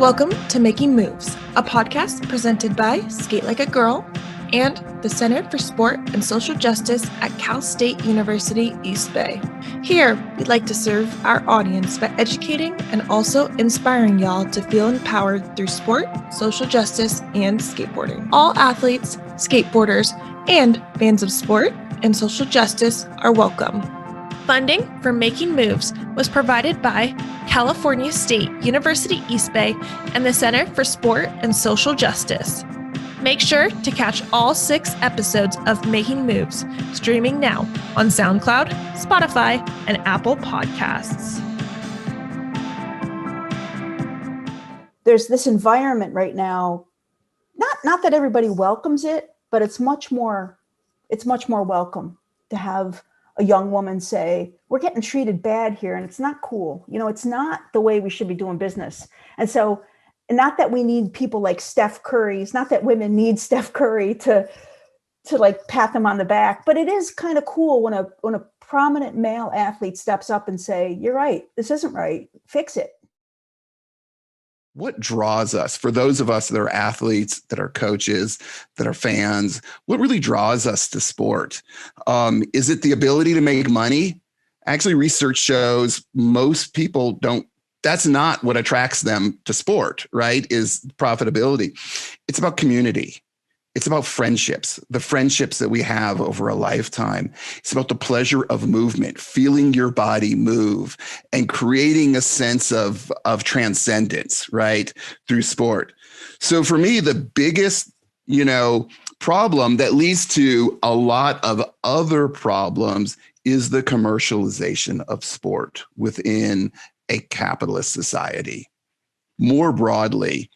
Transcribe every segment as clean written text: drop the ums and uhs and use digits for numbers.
Welcome to Making Moves, a podcast presented by Skate Like a Girl and the Center for Sport and Social Justice at Cal State University, East Bay. Here, we'd like to serve our audience by educating and also inspiring y'all to feel empowered through sport, social justice, and skateboarding. All athletes, skateboarders, and fans of sport and social justice are welcome. Funding for Making Moves was provided by California State University East Bay and the Center for Sport and Social Justice. Make sure to catch all 6 episodes of Making Moves, streaming now on Soundcloud, Spotify, and Apple Podcasts. There's this environment right now, not that everybody welcomes it, but it's much more welcome to have a young woman say, we're getting treated bad here and it's not cool. You know, it's not the way we should be doing business. And so, not that we need people like Steph Curry, it's not that women need Steph Curry to like pat them on the back, but it is kind of cool when a prominent male athlete steps up and say, you're right, this isn't right, fix it. What draws us, for those of us that are athletes, that are coaches, that are fans, what really draws us to sport? Is it the ability to make money? Actually, research shows most people don't. That's not what attracts them to sport, right? Is profitability. It's about community. It's about friendships, the friendships that we have over a lifetime. It's about the pleasure of movement, feeling your body move and creating a sense of transcendence, right? Through sport. So for me, the biggest, problem that leads to a lot of other problems is the commercialization of sport within a capitalist society. More broadly,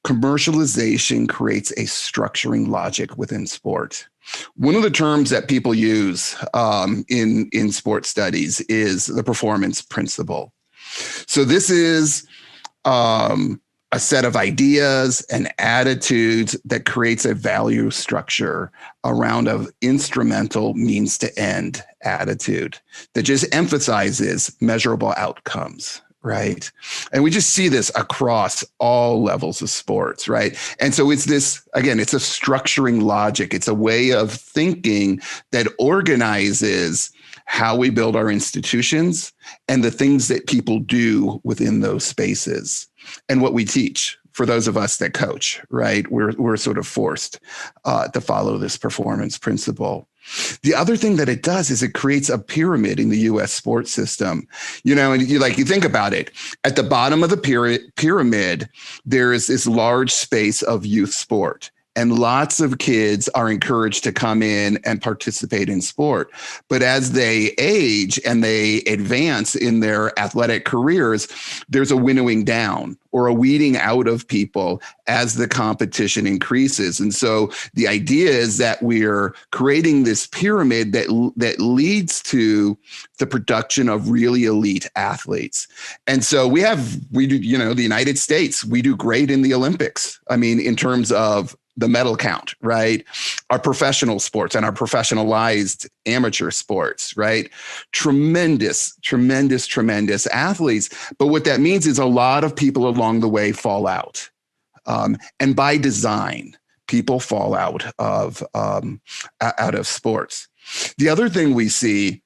commercialization creates a structuring logic within sport. One of the terms that people use in sports studies is the performance principle. So this is a set of ideas and attitudes that creates a value structure around an instrumental means to end attitude that just emphasizes measurable outcomes. Right. And we just see this across all levels of sports. Right. And so it's this, again, it's a structuring logic. It's a way of thinking that organizes how we build our institutions and the things that people do within those spaces and what we teach. For those of us that coach, right, we're sort of forced to follow this performance principle. The other thing that it does is it creates a pyramid in the U.S. sports system, and you think about it. At the bottom of the pyramid, there is this large space of youth sport. And lots of kids are encouraged to come in and participate in sport. But as they age and they advance in their athletic careers, there's a winnowing down or a weeding out of people as the competition increases. And so the idea is that we're creating this pyramid that leads to the production of really elite athletes. And so we do, the United States, we do great in the Olympics. I mean, in terms of the medal count, right? Our professional sports and our professionalized amateur sports, right? Tremendous athletes. But what that means is a lot of people along the way fall out. And by design, people fall out of sports. The other thing we see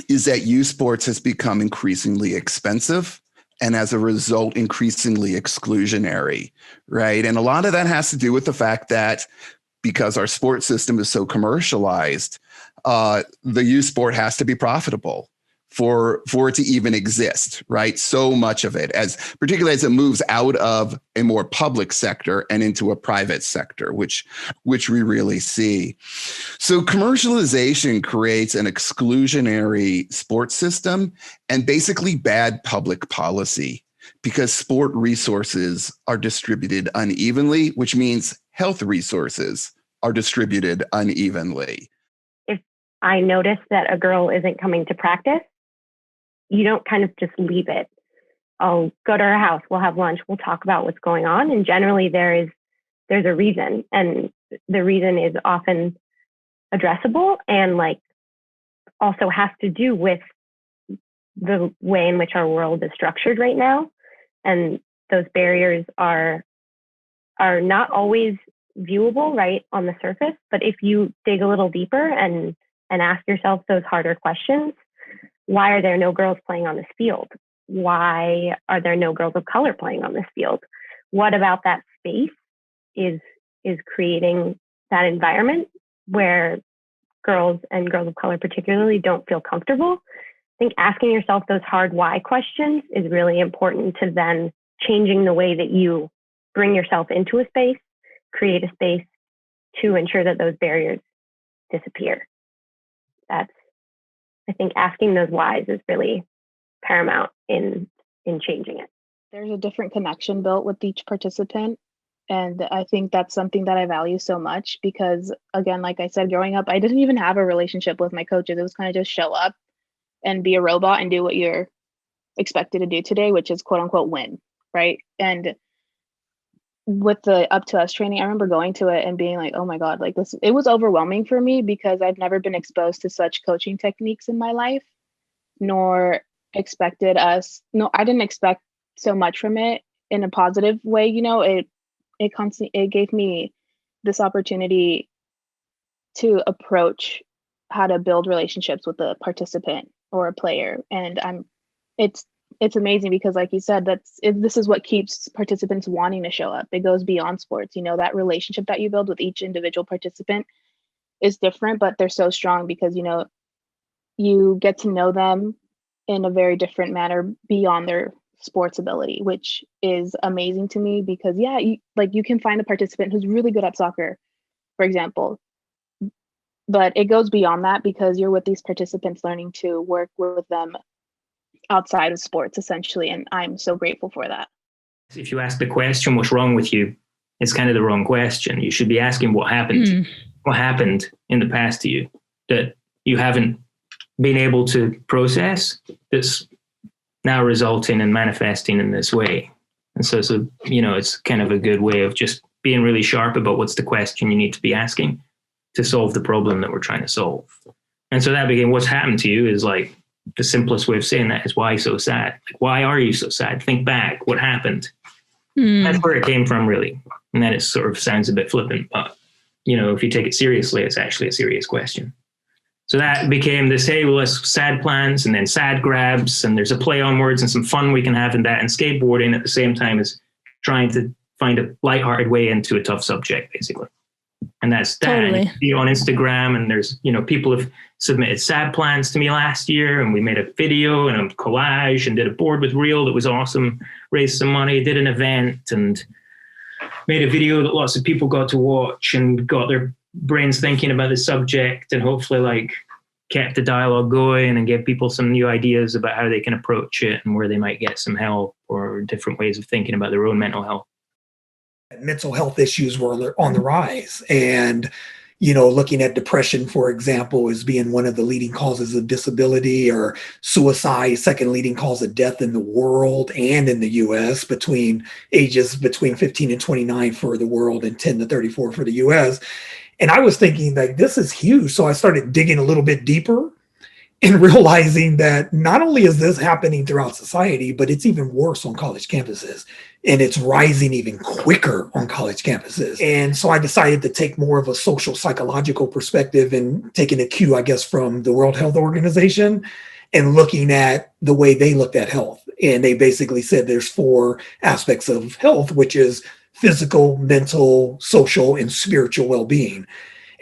is that youth sports has become increasingly expensive and as a result, increasingly exclusionary, right? And a lot of that has to do with the fact that because our sports system is so commercialized, the youth sport has to be profitable for it to even exist, right? So much of it, particularly as it moves out of a more public sector and into a private sector, which we really see. So commercialization creates an exclusionary sports system and basically bad public policy because sport resources are distributed unevenly, which means health resources are distributed unevenly. If I notice that a girl isn't coming to practice, you don't kind of just leave it. I'll go to her house, we'll have lunch, we'll talk about what's going on. And generally there's a reason. And the reason is often addressable and also has to do with the way in which our world is structured right now. And those barriers are not always viewable right on the surface, but if you dig a little deeper and ask yourself those harder questions, why are there no girls playing on this field? Why are there no girls of color playing on this field? What about that space is creating that environment where girls and girls of color particularly don't feel comfortable? I think asking yourself those hard why questions is really important to then changing the way that you bring yourself into a space, create a space to ensure that those barriers disappear. I think asking those whys is really paramount in changing it. There's a different connection built with each participant. And I think that's something that I value so much because, again, like I said, growing up, I didn't even have a relationship with my coaches. It was kind of just show up and be a robot and do what you're expected to do today, which is quote unquote win, right? And with the Up to Us training, I remember going to it and being like, oh my God, like this, it was overwhelming for me because I've never been exposed to such coaching techniques in my life, nor I didn't expect so much from it in a positive way. You know, it gave me this opportunity to approach how to build relationships with a participant or a player. And it's amazing because, like you said, this is what keeps participants wanting to show up. It goes beyond sports. You know, that relationship that you build with each individual participant is different, but they're so strong because, you know, you get to know them in a very different manner beyond their sports ability, which is amazing to me because, yeah, you can find a participant who's really good at soccer, for example, but it goes beyond that because you're with these participants learning to work with them outside of sports, essentially. And I'm so grateful for that. If you ask the question, what's wrong with you? It's kind of the wrong question. You should be asking what happened. What happened in the past to you that you haven't been able to process that's now resulting and manifesting in this way. And so, it's kind of a good way of just being really sharp about what's the question you need to be asking to solve the problem that we're trying to solve. And so that became what's happened to you is like the simplest way of saying that is why so sad? Like, why are you so sad? Think back, what happened? That's where it came from, really. And then it sort of sounds a bit flippant, but if you take it seriously, it's actually a serious question. So that became this, hey, well, let's sad plans and then sad grabs, and there's a play on words and some fun we can have in that, and skateboarding at the same time as trying to find a lighthearted way into a tough subject, basically. And that's that. Totally. And you see on Instagram, and there's, people have submitted sad plans to me last year, and we made a video and a collage and did a board with reel that was awesome, raised some money, did an event, and made a video that lots of people got to watch and got their brains thinking about the subject, and hopefully kept the dialogue going and gave people some new ideas about how they can approach it and where they might get some help or different ways of thinking about their own mental health. Mental health issues were on the rise. And, looking at depression, for example, as being one of the leading causes of disability, or suicide, second leading cause of death in the world and in the US, between 15 and 29 for the world and 10 to 34 for the US. And I was thinking this is huge. So I started digging a little bit deeper and realizing that not only is this happening throughout society, but it's even worse on college campuses. And it's rising even quicker on college campuses. And so I decided to take more of a social psychological perspective and taking a cue, I guess, from the World Health Organization and looking at the way they looked at health. And they basically said there's 4 aspects of health, which is physical, mental, social, and spiritual well-being.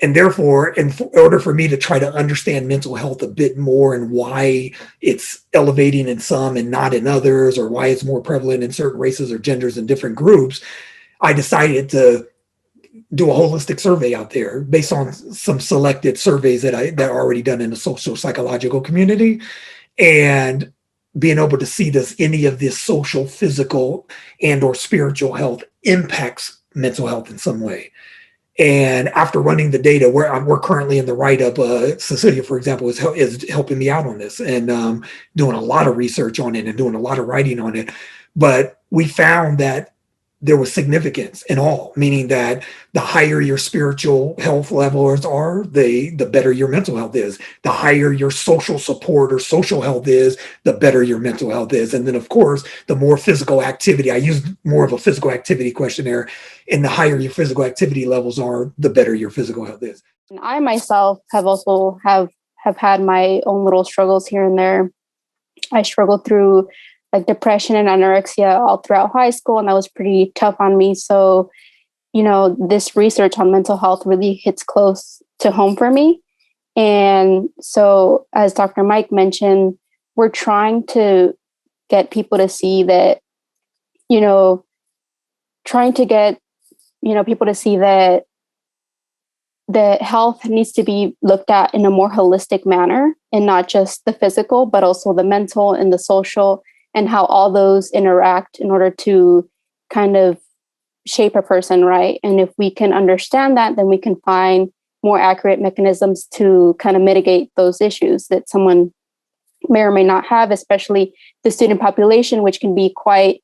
And therefore, in order for me to try to understand mental health a bit more and why it's elevating in some and not in others, or why it's more prevalent in certain races or genders and different groups, I decided to do a holistic survey out there based on some selected surveys that are already done in the social psychological community, and being able to see does any of this social, physical, and or spiritual health impacts mental health in some way. And after running the data, we're currently in the write-up. Cecilia, for example, is helping me out on this and doing a lot of research on it and doing a lot of writing on it. But we found that there was significance in all, meaning that the higher your spiritual health levels are, the better your mental health is. The higher your social support or social health is, the better your mental health is. And then, of course, the more physical activity, I used more of a physical activity questionnaire, and the higher your physical activity levels are, the better your physical health is. And I myself have also have had my own little struggles here and there. I struggled through like depression and anorexia all throughout high school, and that was pretty tough on me. So, this research on mental health really hits close to home for me. And so, as Dr. Mike mentioned, we're trying to get people to see that, people to see that health needs to be looked at in a more holistic manner, and not just the physical, but also the mental and the social, and how all those interact in order to kind of shape a person, right? And if we can understand that, then we can find more accurate mechanisms to kind of mitigate those issues that someone may or may not have, especially the student population, which can be quite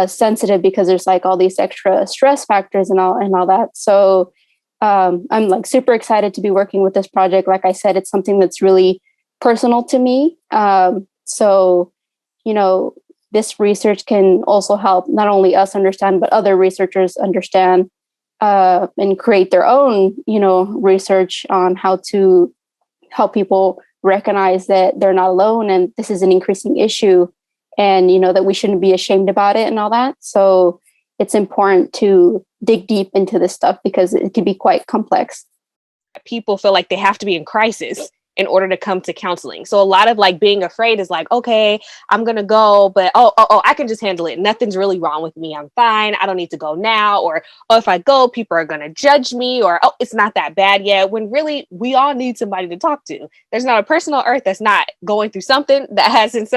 sensitive because there's like all these extra stress factors and all that. So I'm like super excited to be working with this project. Like I said, it's something that's really personal to me. So this research can also help not only us understand, but other researchers understand and create their own, research on how to help people recognize that they're not alone and this is an increasing issue, and, that we shouldn't be ashamed about it and all that. So it's important to dig deep into this stuff because it can be quite complex. People feel like they have to be in crisis in order to come to counseling. So a lot of like being afraid is like, okay, I'm going to go, but I can just handle it. Nothing's really wrong with me. I'm fine. I don't need to go now. Or, oh, if I go, people are going to judge me, or, oh, it's not that bad yet. When really we all need somebody to talk to. There's not a person on earth that's not going through something that hasn't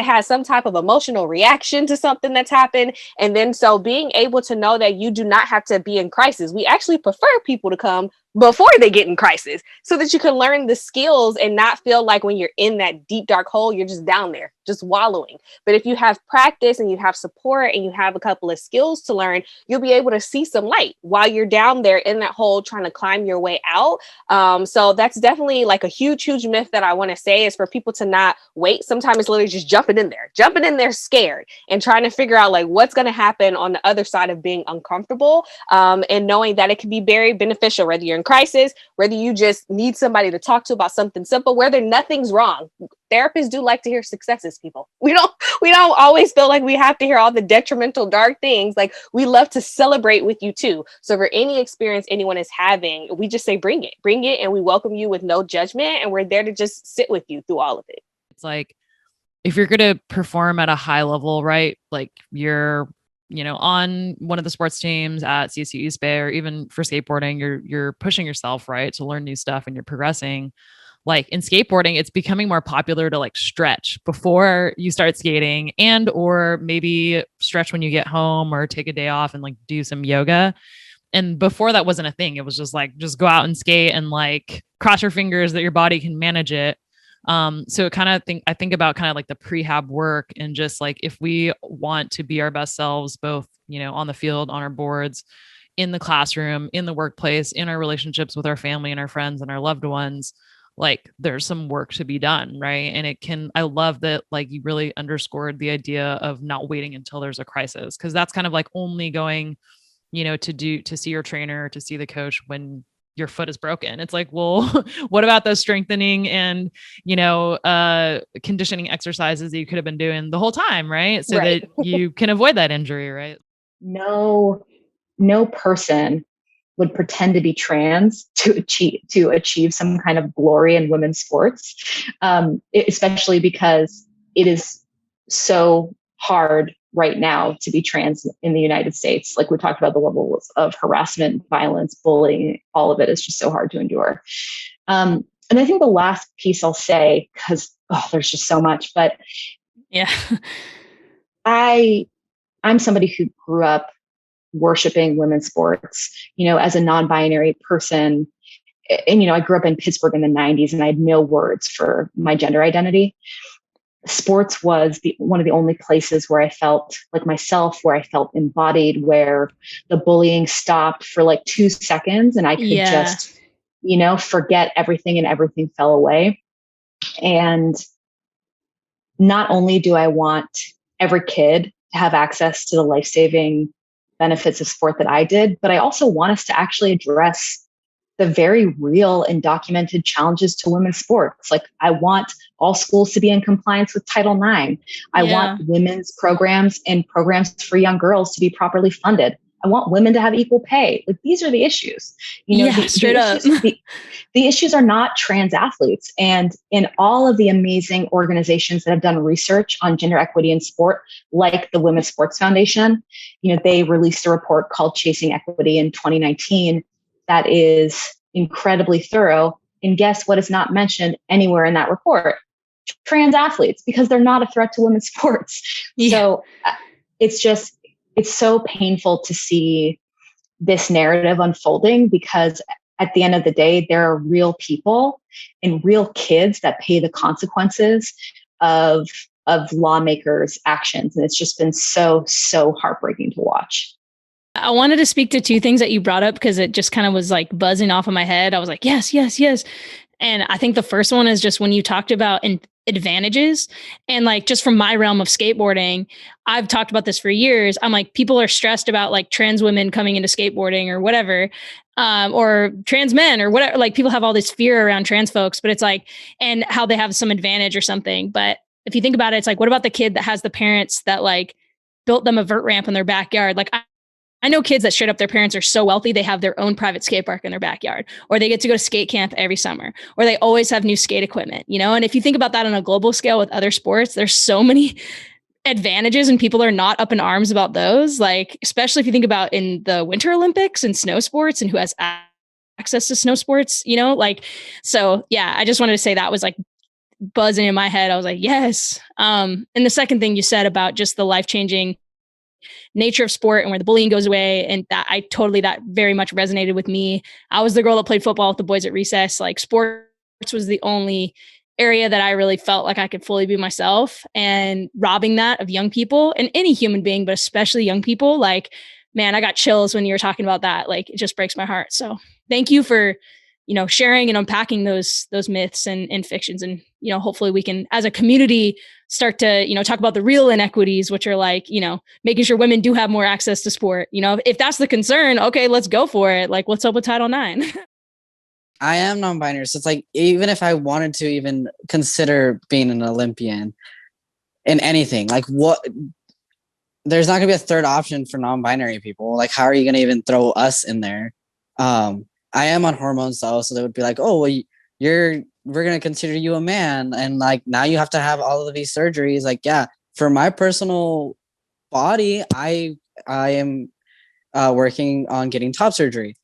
had some type of emotional reaction to something that's happened. And then so being able to know that you do not have to be in crisis. We actually prefer people to come before they get in crisis so that you can learn the skills and not feel like when you're in that deep, dark hole, you're just down there, just wallowing. But if you have practice and you have support and you have a couple of skills to learn, you'll be able to see some light while you're down there in that hole trying to climb your way out. So that's definitely like a huge, huge myth that I want to say is for people to not wait. Sometimes it's literally just jumping in there scared and trying to figure out like what's going to happen on the other side of being uncomfortable, and knowing that it can be very beneficial, whether you're in crisis, whether you just need somebody to talk to about something simple, whether nothing's wrong. Therapists do like to hear successes, people. We don't always feel like we have to hear all the detrimental, dark things. Like we love to celebrate with you too. So for any experience anyone is having, we just say, bring it, and we welcome you with no judgment. And we're there to just sit with you through all of it. It's like, if you're going to perform at a high level, right? Like you're, on one of the sports teams at CSU East Bay, or even for skateboarding, you're pushing yourself, right, to learn new stuff and you're progressing. Like in skateboarding, it's becoming more popular to like stretch before you start skating, and or maybe stretch when you get home or take a day off and like do some yoga. And before that wasn't a thing. It was just like, just go out and skate and like cross your fingers that your body can manage it. So I think about kind of like the prehab work, and just like, if we want to be our best selves, both, on the field, on our boards, in the classroom, in the workplace, in our relationships with our family and our friends and our loved ones, like there's some work to be done. Right. And I love that, like, you really underscored the idea of not waiting until there's a crisis. 'Cause that's kind of like only going, to see your trainer, to see the coach when your foot is broken. It's like, well, what about those strengthening and, conditioning exercises that you could have been doing the whole time, right? So Right. that you can avoid that injury, right? No person would pretend to be trans to achieve some kind of glory in women's sports, especially because it is so hard right now to be trans in the United States. Like we talked about, the levels of harassment, violence, bullying, all of it is just so hard to endure. And I think the last piece I'll say, because there's just so much, but yeah, I'm somebody who grew up worshiping women's sports, as a non-binary person. And, I grew up in Pittsburgh in the 90s, and I had no words for my gender identity. sports was one of the only places where I felt like myself, where I felt embodied, where the bullying stopped for like 2 seconds and I could just, forget everything and everything fell away. And not only do I want every kid to have access to the life-saving benefits of sport that I did, but I also want us to actually address the very real and documented challenges to women's sports. Like, I want all schools to be in compliance with Title IX. I want women's programs and programs for young girls to be properly funded. I want women to have equal pay. Like, these are the issues. Straight up. The issues are not trans athletes. And in all of the amazing organizations that have done research on gender equity in sport, like the Women's Sports Foundation, they released a report called Chasing Equity in 2019 that is incredibly thorough. And guess what is not mentioned anywhere in that report? Trans athletes, because they're not a threat to women's sports. Yeah. So it's so painful to see this narrative unfolding, because at the end of the day, there are real people and real kids that pay the consequences of lawmakers' actions. And it's just been so heartbreaking to watch. I wanted to speak to two things that you brought up because it just kind of was like buzzing off of my head. I was like, yes. And I think the first one is just when you talked about advantages, and like, just from my realm of skateboarding, I've talked about this for years. I'm like, people are stressed about like trans women coming into skateboarding or whatever, or trans men or whatever. Like, people have all this fear around trans folks, but it's like, and how they have some advantage or something. But if you think about it, it's like, what about the kid that has the parents that like built them a vert ramp in their backyard? Like, I know kids that straight up, their parents are so wealthy, they have their own private skate park in their backyard, or they get to go to skate camp every summer, or they always have new skate equipment, And if you think about that on a global scale with other sports, there's so many advantages, and people are not up in arms about those. Like, especially if you think about in the Winter Olympics and snow sports and who has access to snow sports, so yeah, I just wanted to say that was like buzzing in my head. I was like, yes. And the second thing you said about just the life-changing nature of sport and where the bullying goes away, and that very much resonated with me. I was the girl that played football with the boys at recess. Like, sports was the only area that I really felt like I could fully be myself, and robbing that of young people and any human being, but especially young people. Like, man, I got chills when you were talking about that. Like, it just breaks my heart. So thank you for, sharing and unpacking those myths and fictions. And, hopefully we can, as a community, start to, talk about the real inequities, which are like, making sure women do have more access to sport. If that's the concern, okay, let's go for it. Like, what's up with Title IX? I am non-binary. So it's like, even if I wanted to even consider being an Olympian in anything, like there's not gonna be a third option for non-binary people. Like, how are you gonna even throw us in there? I am on hormones though, so they would be like, oh, well, we're going to consider you a man. And like, now you have to have all of these surgeries. Like, yeah, for my personal body, I am working on getting top surgery,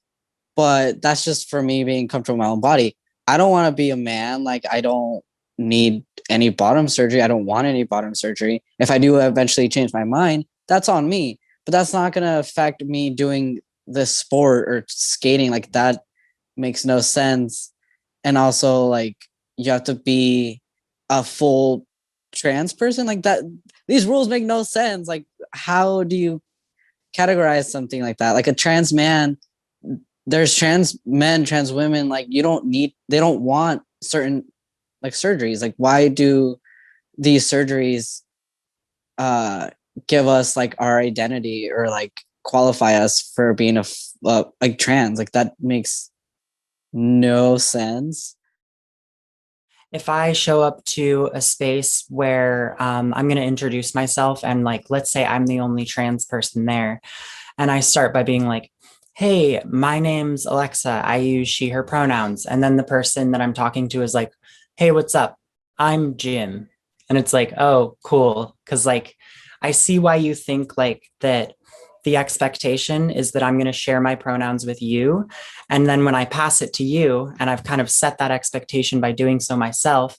but that's just for me being comfortable in my own body. I don't want to be a man. Like, I don't need any bottom surgery. I don't want any bottom surgery. If I do eventually change my mind, that's on me, but that's not going to affect me doing this sport or skating. Like, that makes no sense. And also, like, you have to be a full trans person. Like, that, these rules make no sense. Like, how do you categorize something like that? Like, a trans man, there's trans men, trans women. Like, they don't want certain like surgeries. Like, why do these surgeries give us like our identity or like qualify us for being like trans? Like, that makes no sense. If I show up to a space where I'm going to introduce myself, and like, let's say I'm the only trans person there, and I start by being like, hey, my name's Alexa, I use she, her pronouns. And then the person that I'm talking to is like, hey, what's up? I'm Jim. And it's like, oh, cool. Because like, I see why you think like that. The expectation is that I'm going to share my pronouns with you. And then when I pass it to you, and I've kind of set that expectation by doing so myself,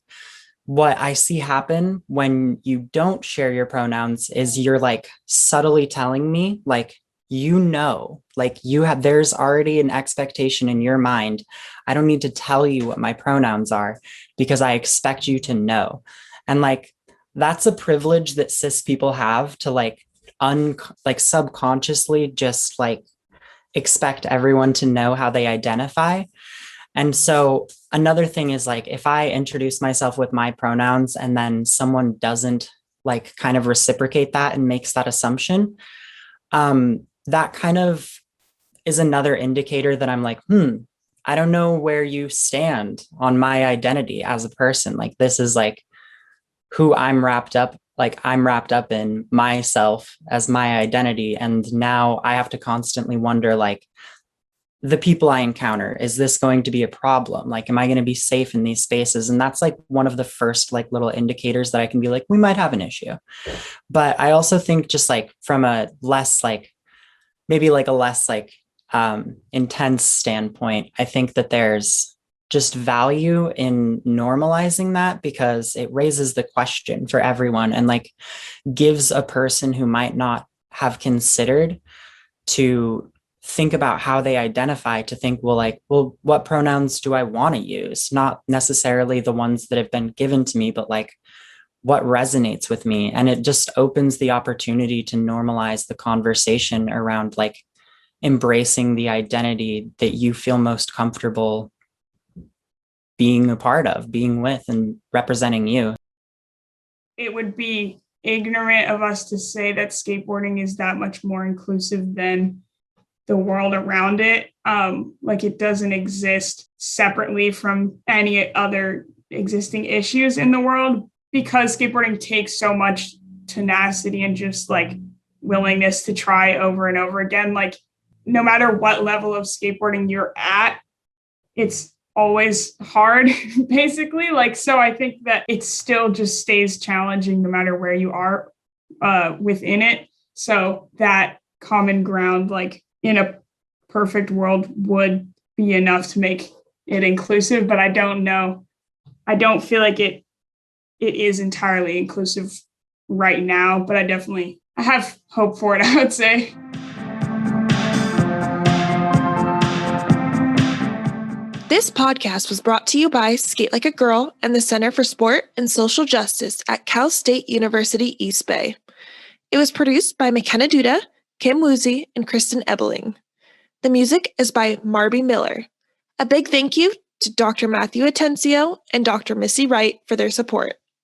what I see happen when you don't share your pronouns is you're like subtly telling me, like, like there's already an expectation in your mind. I don't need to tell you what my pronouns are because I expect you to know. And like, that's a privilege that cis people have to like subconsciously just like expect everyone to know how they identify. And so another thing is like, if I introduce myself with my pronouns and then someone doesn't like kind of reciprocate that and makes that assumption, that kind of is another indicator that I'm like, I don't know where you stand on my identity as a person. Like, this is like who I'm wrapped up in myself as my identity. And now I have to constantly wonder, like, the people I encounter, is this going to be a problem? Like, am I going to be safe in these spaces? And that's like one of the first like little indicators that I can be like, we might have an issue. But I also think just like from a less like, maybe like a less like intense standpoint, I think that there's just value in normalizing that, because it raises the question for everyone and like gives a person who might not have considered to think about how they identify to think, well, what pronouns do I want to use? Not necessarily the ones that have been given to me, but like what resonates with me. And it just opens the opportunity to normalize the conversation around like embracing the identity that you feel most comfortable being a part of, being with, and representing you. It would be ignorant of us to say that skateboarding is that much more inclusive than the world around it. Like, it doesn't exist separately from any other existing issues in the world, because skateboarding takes so much tenacity and just like willingness to try over and over again. Like, no matter what level of skateboarding you're at, it's always hard, basically. Like, so I think that it still just stays challenging no matter where you are within it. So that common ground, like in a perfect world, would be enough to make it inclusive. But I don't know. I don't feel like it is entirely inclusive right now, but I have hope for it, I would say. This podcast was brought to you by Skate Like a Girl and the Center for Sport and Social Justice at Cal State University East Bay. It was produced by Makenna Duda, Kim Woozy, and Kristin Ebeling. The music is by Marby Miller. A big thank you to Dr. Matthew Attencio and Dr. Missy Wright for their support.